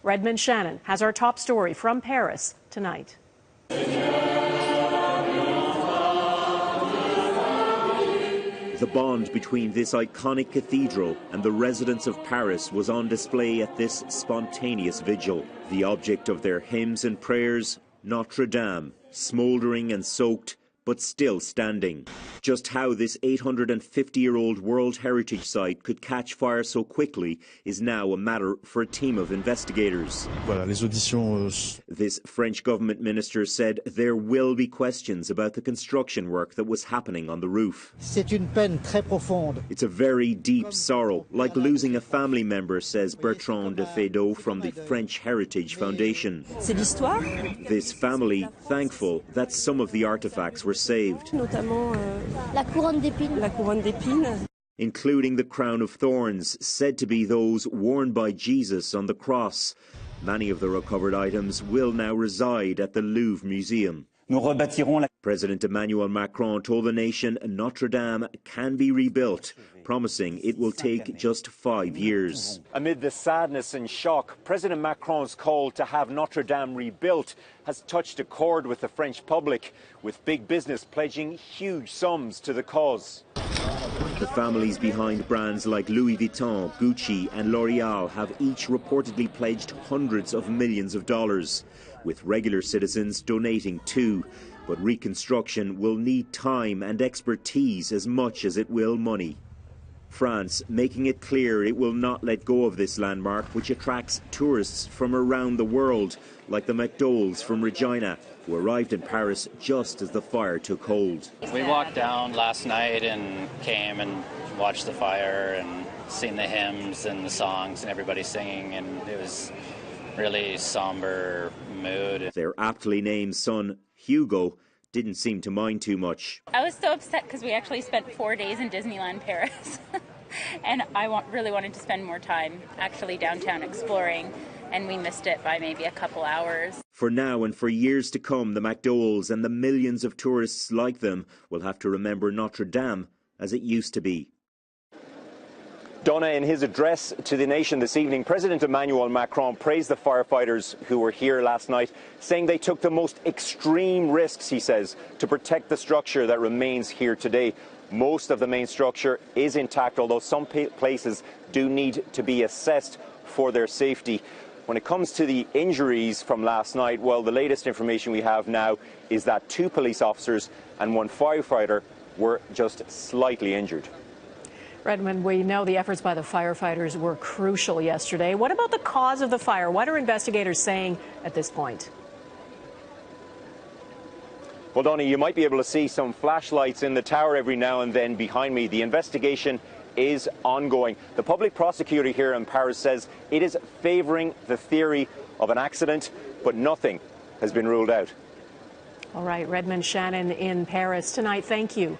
Redmond Shannon has our top story from Paris tonight. The bond between this iconic cathedral and the residents of Paris was on display at this spontaneous vigil. The object of their hymns and prayers, Notre Dame, smouldering and soaked, but still standing. Just how this 850-year-old World Heritage Site could catch fire so quickly is now a matter for a team of investigators. This French government minister said there will be questions about the construction work that was happening on the roof. It's a very deep sorrow, like losing a family member, says Bertrand de Feydeau from the French Heritage Foundation. This family thankful that some of the artifacts were saved, including the crown of thorns, said to be those worn by Jesus on the cross. Many of the recovered items will now reside at the Louvre Museum. President Emmanuel Macron told the nation Notre Dame can be rebuilt, promising it will take just 5 years. Amid the sadness and shock, President Macron's call to have Notre Dame rebuilt has touched a chord with the French public, with big business pledging huge sums to the cause. The families behind brands like Louis Vuitton, Gucci and L'Oreal have each reportedly pledged hundreds of millions of dollars, with regular citizens donating too. But reconstruction will need time and expertise as much as it will money. France making it clear it will not let go of this landmark, which attracts tourists from around the world, like the McDowells from Regina, who arrived in Paris just as the fire took hold. We walked down last night and came and watched the fire and seen the hymns and the songs and everybody singing, and it was really somber mood. Their aptly named son, Hugo, didn't seem to mind too much. I was so upset because we actually spent 4 days in Disneyland Paris. And I really wanted to spend more time actually downtown exploring, and we missed it by maybe a couple hours. For now and for years to come, the McDowells and the millions of tourists like them will have to remember Notre Dame as it used to be. Donna, in his address to the nation this evening, President Emmanuel Macron praised the firefighters who were here last night, saying they took the most extreme risks, he says, to protect the structure that remains here today. Most of the main structure is intact, although some places do need to be assessed for their safety. When it comes to the injuries from last night, well, the latest information we have now is that 2 police officers and 1 firefighter were just slightly injured. Redmond, we know the efforts by the firefighters were crucial yesterday. What about the cause of the fire? What are investigators saying at this point? Well, Donnie, you might be able to see some flashlights in the tower every now and then behind me. The investigation is ongoing. The public prosecutor here in Paris says it is favouring the theory of an accident, but nothing has been ruled out. All right, Redmond Shannon in Paris tonight. Thank you.